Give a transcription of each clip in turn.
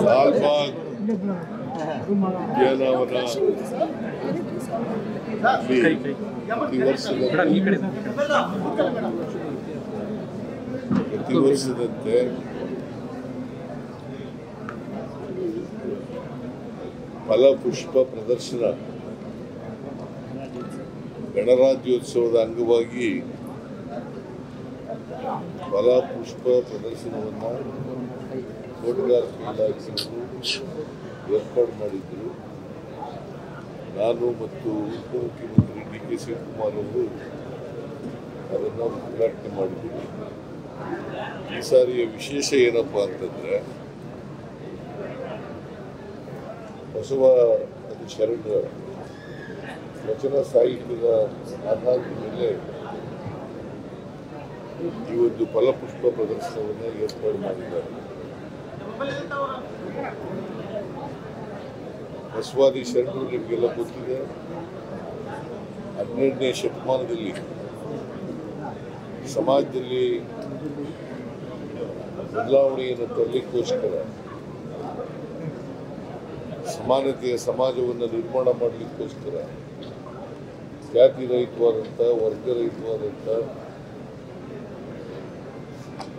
ಲಾಲ್ಬಾಗ್ ಉದ್ಯಾನವನ ಪ್ರತಿ ವರ್ಷದಂತೆ ಫಲಪುಷ್ಪ ಪ್ರದರ್ಶನ ಗಣರಾಜ್ಯೋತ್ಸವದ ಅಂಗವಾಗಿ ಫಲಪುಷ್ಪ ಪ್ರದರ್ಶನವನ್ನು ತೋಟಗಾರಿಕೆ ಇಲಾಖೆಯವರು ಏರ್ಪಾಡು ಮಾಡಿದ್ದರು. ನಾನು ಮತ್ತು ಉಪಮುಖ್ಯಮಂತ್ರಿ ಡಿ.ಕೆ. ಶಿವಕುಮಾರ್ ಅವರು ಅದನ್ನು ಉದ್ಘಾಟನೆ ಮಾಡಿದ್ದೀವಿ. ಈ ಸಾರಿಯ ವಿಶೇಷ ಏನಪ್ಪ ಅಂತಂದರೆ ಬಸವ ಶರಣರ ವಚನ ಸಾಹಿತ್ಯದ ಆಧಾರದ ಮೇಲೆ ಈ ಒಂದು ಫಲಪುಷ್ಪ ಪ್ರದರ್ಶನವನ್ನು ಏರ್ಪಾಡು ಮಾಡಿದ್ದಾರೆ. ಬಸವಾದಿ ಶರಣರು ನಿಮಗೆಲ್ಲ ಗೊತ್ತಿದೆ, 12ನೇ ಶತಮಾನದಲ್ಲಿ ಸಮಾಜದಲ್ಲಿ ಬದಲಾವಣೆಯನ್ನು ತರಲಿಕ್ಕೋಸ್ಕರ ಸಮಾನತೆಯ ಸಮಾಜವನ್ನು ನಿರ್ಮಾಣ ಮಾಡಲಿಕ್ಕೋಸ್ಕರ ಜಾತಿ ರಹಿತವಾದಂಥ ವರ್ಗರಹಿತವಾದಂಥ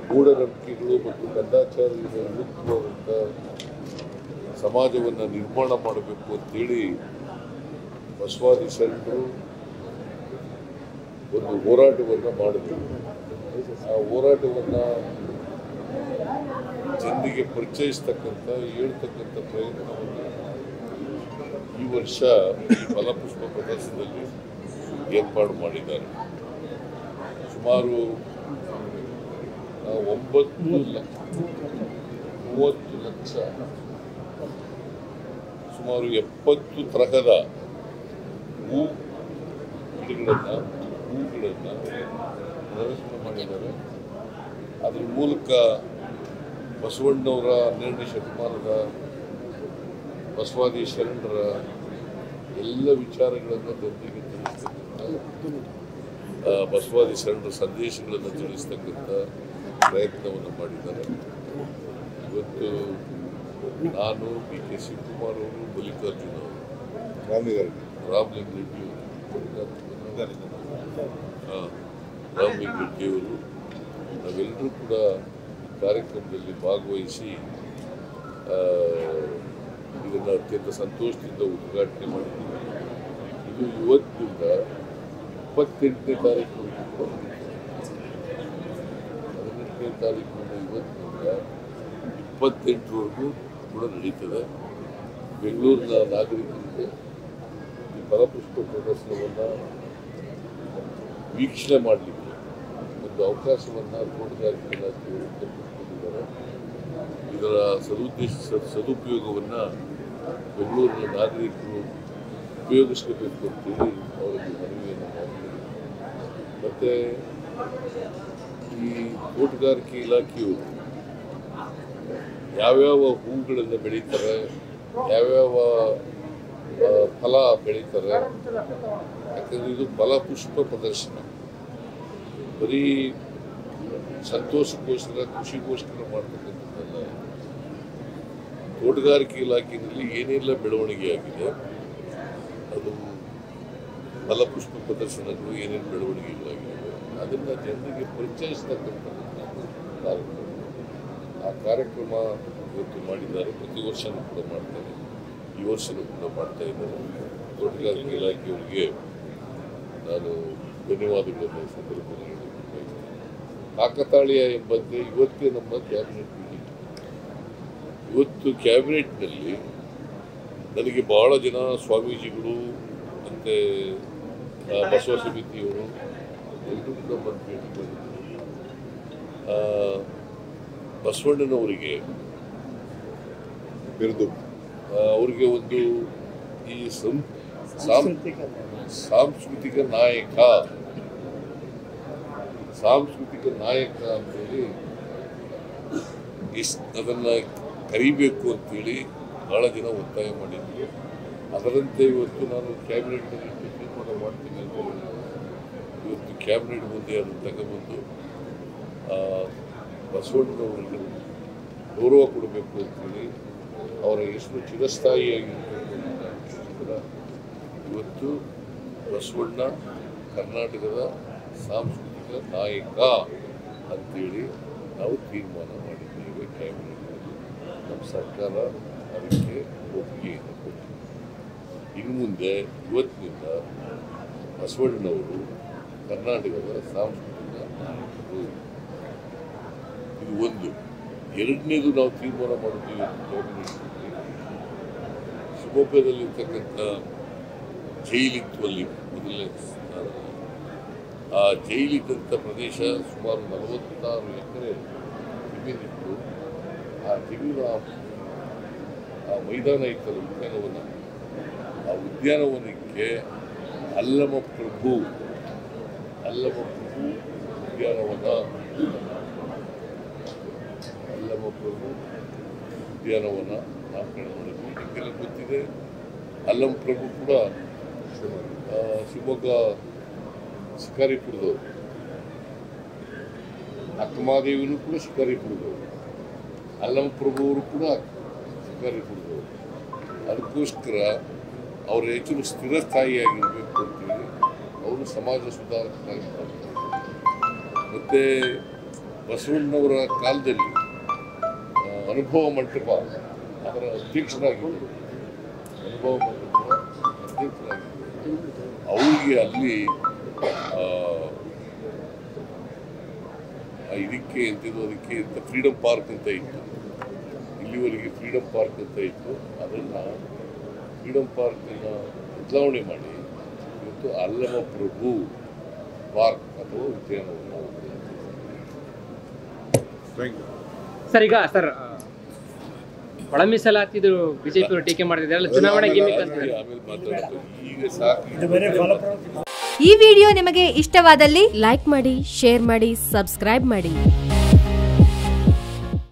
ಮೂಢನಂಬಿಕೆಗಳು ಮತ್ತು ಕಂದಾಚಾರದಿಂದ ಮುಕ್ತವಾದಂಥ ಸಮಾಜವನ್ನು ನಿರ್ಮಾಣ ಮಾಡಬೇಕು ಅಂತೇಳಿ ಬಸವಾದಿ ಶರಣರು ಒಂದು ಹೋರಾಟವನ್ನು ಮಾಡಿದರು. ಆ ಹೋರಾಟವನ್ನು ಜನರಿಗೆ ಪರಿಚಯಿಸ್ತಕ್ಕಂಥ ಹೇಳ್ತಕ್ಕಂಥ ಪ್ರಯತ್ನವನ್ನು ಈ ವರ್ಷ ಈ ಫಲಪುಷ್ಪ ಪ್ರದರ್ಶನದಲ್ಲಿ ಏರ್ಪಾಡು ಮಾಡಿದ್ದಾರೆ. ಸುಮಾರು 30 ಲಕ್ಷ ಸುಮಾರು 70 ತರಹದ ಹೂಗಳನ್ನು ಪ್ರದರ್ಶನ ಮಾಡಿದ್ದಾರೆ. ಅದರ ಮೂಲಕ ಬಸವಣ್ಣವರ 12ನೇ ಶತಮಾನದ ಬಸವಾದಿ ಶರಣರ ಎಲ್ಲ ವಿಚಾರಗಳನ್ನು ಜನರಿಗೆ ತಿಳಿಸ್ತಕ್ಕಂಥ ಬಸವಾದಿ ಶರಣರ ಸಂದೇಶಗಳನ್ನು ತಿಳಿಸ್ತಕ್ಕಂಥ ಪ್ರಯತ್ನವನ್ನು ಮಾಡಿದ್ದಾರೆ. ಇವತ್ತು ನಾನು ಡಿ.ಕೆ. ಶಿವಕುಮಾರ್ ಅವರು, ಮಲ್ಲಿಕಾರ್ಜುನ ಅವರು, ರಾಮಲಿಂಗ ರೆಡ್ಡಿ ಅವರು ನಾವೆಲ್ಲರೂ ಕೂಡ ಕಾರ್ಯಕ್ರಮದಲ್ಲಿ ಭಾಗವಹಿಸಿ ಇದನ್ನು ಅತ್ಯಂತ ಸಂತೋಷದಿಂದ ಉದ್ಘಾಟನೆ ಮಾಡಿದ್ದೀವಿ. ಇದು ಇವತ್ತಿನಿಂದ 28ನೇ ತಾರೀಕಿನವರೆಗೂ ಕೂಡ 18ನೇ ತಾರೀಕಿನಿಂದ ಇವತ್ತಿನಿಂದ 28ರವರೆಗೂ ಕೂಡ ನಡೀತದೆ. ಬೆಂಗಳೂರಿನ ನಾಗರಿಕರಿಗೆ ಈ ಫಲಪುಷ್ಪ ಪ್ರದರ್ಶನವನ್ನು ವೀಕ್ಷಣೆ ಮಾಡಲಿಕ್ಕೆ ಒಂದು ಅವಕಾಶವನ್ನು ತೋಟಗಾರಿಕೆ ಇಲಾಖೆಯವರು ಕಲ್ಪಿಸಿಕೊಂಡಿದ್ದಾರೆ. ಇದರ ಸದುಪಯೋಗವನ್ನು ಬೆಂಗಳೂರಿನ ನಾಗರಿಕರು ಉಪಯೋಗಿಸಬೇಕು ಅಂತೇಳಿ ಅವರಿಗೆ ಮನವಿಯನ್ನು ಮಾಡ್ತೀವಿ. ಮತ್ತು ಈ ತೋಟಗಾರಿಕೆ ಇಲಾಖೆಯವರು ಯಾವ್ಯಾವ ಹೂಗಳನ್ನು ಬೆಳೀತಾರೆ, ಯಾವ್ಯಾವ ಫಲ ಬೆಳೀತಾರೆ, ಯಾಕಂದರೆ ಇದು ಫಲಪುಷ್ಪ ಪ್ರದರ್ಶನ ಬರೀ ಸಂತೋಷಕ್ಕೋಸ್ಕರ ಖುಷಿಗೋಸ್ಕರ ಮಾಡ್ತಕ್ಕಂಥದ್ದಲ್ಲ. ತೋಟಗಾರಿಕೆ ಇಲಾಖೆಯಲ್ಲಿ ಏನೆಲ್ಲ ಬೆಳವಣಿಗೆ ಆಗಿದೆ, ಅದು ಫಲಪುಷ್ಪ ಪ್ರದರ್ಶನಗಳು ಏನೇನು ಬೆಳವಣಿಗೆಗಳಾಗಿವೆ ಅದನ್ನು ಜನರಿಗೆ ಪರಿಚಯಿಸ್ತಕ್ಕಂಥ ಕಾರ್ಯಕ್ರಮ. ಆ ಕಾರ್ಯಕ್ರಮ ಇವತ್ತು ಮಾಡಿದ್ದಾರೆ. ಪ್ರತಿ ವರ್ಷವೂ ಕೂಡ ಮಾಡ್ತಾರೆ, ಈ ವರ್ಷವೂ ಕೂಡ ಮಾಡ್ತಾ ಇದ್ದಾರೆ. ತೋಟಗಾರಿಕೆ ಇಲಾಖೆಯವರಿಗೆ ನಾನು ಧನ್ಯವಾದಗಳನ್ನು ಸಂದರ್ಭದಲ್ಲಿ ಹೇಳಬೇಕಾಗಿದೆ. ಕಾಕತಾಳೀಯ ಎಂಬಂತೆ ಇವತ್ತೇ ನಮ್ಮ ಕ್ಯಾಬಿನೆಟ್ ಮೀಟಿಂಗ್. ಇವತ್ತು ಕ್ಯಾಬಿನೆಟ್ನಲ್ಲಿ ನನಗೆ ಬಹಳ ಜನ ಸ್ವಾಮೀಜಿಗಳು ಮತ್ತು ಬಸವ ಸಮಿತಿಯವರು ಎಲ್ಲರೂ ಕೂಡ ಬಂದು ಭೇಟಿ ಮಾಡಿದ್ರು. ಬಸವಣ್ಣನವರಿಗೆ ಬಿರುದು, ಅವರಿಗೆ ಒಂದು ಈ ಸಾಂಸ್ಕೃತಿಕ ನಾಯಕ ಅಂತೇಳಿ ಅದನ್ನು ಕರಿಬೇಕು ಅಂತೇಳಿ ಭಾಳ ಜನ ಒತ್ತಾಯ ಮಾಡಿದ್ರು. ಅದರಂತೆ ಇವತ್ತು ನಾನು ಕ್ಯಾಬಿನೆಟ್ನಲ್ಲಿ ತೀರ್ಮಾನ ಮಾಡ್ತೀನಿ ಅಂತ ಇವತ್ತು ಕ್ಯಾಬಿನೆಟ್ ಮುಂದೆ ಅದನ್ನು ತಗೊಂಬಂದು ಬಸವಣ್ಣನವರಿಗೆ ಗೌರವ ಕೊಡಬೇಕು ಅಂತೇಳಿ ಅವರ ಹೆಸರು ಚಿರಸ್ಥಾಯಿಯಾಗಿರಬೇಕು ಅಂತ ಇವತ್ತು ಬಸವಣ್ಣ ಕರ್ನಾಟಕದ ಸಾಂಸ್ಕೃತಿಕ ನಾಯಕ ಅಂತೇಳಿ ನಾವು ತೀರ್ಮಾನ ಮಾಡಿದ್ದೇವೆ. ಕ್ಯಾಬಿನೆಟ್ನಲ್ಲಿ ನಮ್ಮ ಸರ್ಕಾರ ಅದಕ್ಕೆ ಒಪ್ಪಿಗೆಯನ್ನು ಕೊಟ್ಟಿದೆ. ಇನ್ನು ಮುಂದೆ ಇವತ್ತಿನಿಂದ ಬಸವಣ್ಣನವರು ಕರ್ನಾಟಕದ ಸಾಂಸ್ಕೃತಿಕ ನಾಯಕರು. ಇದು ಒಂದು. ಎರಡನೇದು ನಾವು ತೀರ್ಮಾನ ಮಾಡಿದ್ದೀವಿ ಕ್ಯಾಬಿನೆಟ್ನಲ್ಲಿ, ಶಿವಮೊಗ್ಗದಲ್ಲಿರ್ತಕ್ಕಂಥ ಜೈಲಿತ್ತು ಅಲ್ಲಿ ಮೊದಲನೇ ಸ್ಥಾನ. ಆ ಜೈಲಿದ್ದಂಥ ಪ್ರದೇಶ ಸುಮಾರು 46 ಎಕರೆ ಜಮೀನಿತ್ತು. ಆ ಜಮೀನು ಆ ಮೈದಾನ ಇತ್ತಲ್ಲ, ಉದ್ಯಾನವನ, ಆ ಉದ್ಯಾನವನಕ್ಕೆ ಅಲ್ಲಮಪ್ರಭು ಉದ್ಯಾನವನ ನಾಮಕರಣ ಮಾಡಿದ್ವಿ. ನಿಮಗೆಲ್ಲ ಗೊತ್ತಿದೆ, ಅಲ್ಲಮಪ್ರಭು ಕೂಡ ಶಿವಮೊಗ್ಗ ಶಿಕಾರಿಪುರದವರು, ಅಕ್ಕಮಹಾದೇವಿನೂ ಕೂಡ ಶಿಕಾರಿಪುರದವರು, ಅಲ್ಲಮಪ್ರಭು ಅವರು ಕೂಡ ಶಿಕಾರಿಪುರದವರು. ಅದಕ್ಕೋಸ್ಕರ ಅವರ ಹೆಚ್ಚು ಸ್ಥಿರಸ್ಥಾಯಿಯಾಗಿರಬೇಕು ಅಂತೇಳಿ ಅವರು ಸಮಾಜ ಸುಧಾರಕರಾಗಿ ಬರ್ತಾರೆ. ಮತ್ತು ಬಸವಣ್ಣವರ ಕಾಲದಲ್ಲಿ ಅನುಭವ ಮಂಟಪ ಅದರ ಅಧ್ಯಕ್ಷರಾಗಿದ್ದರು. ಅವರಿಗೆ ಅಲ್ಲಿ ಇದಕ್ಕೆ ಅದಕ್ಕೆ ಫ್ರೀಡಮ್ ಪಾರ್ಕ್ ಅಂತ ಇತ್ತು. ಇಲ್ಲಿವರೆಗೆ ಫ್ರೀಡಮ್ ಪಾರ್ಕ್ ಅಂತ ಇತ್ತು. ಅದನ್ನು ಫ್ರೀಡಮ್ ಪಾರ್ಕನ್ನು ಬದಲಾವಣೆ ಮಾಡಿ ಇವತ್ತು ಅಲ್ಲಮಪ್ರಭು ಪಾರ್ಕ್ ಅಥವಾ ಉದ್ಯಾನವನ. ಸರ್, ಈಗ ಸರ್ ಒಳ ಮೀಸಲಾತಿದು ಬಿಜೆಪಿ ಟೀಕೆ ಮಾಡ್ತಿದ್ದಾರಲ್ಲ, ಚುನಾವಣೆ ಗಿಮಿಕ್ ಅಂತ ಆಮೇಲೆ ಮಾತಾಡೋದು. ಈಗ ಸಾಕು. ಈ ವಿಡಿಯೋ ನಿಮಗೆ ಇಷ್ಟವಾದಲ್ಲಿ ಲೈಕ್ ಮಾಡಿ, ಶೇರ್ ಮಾಡಿ, ಸಬ್ಸ್ಕ್ರೈಬ್ ಮಾಡಿ.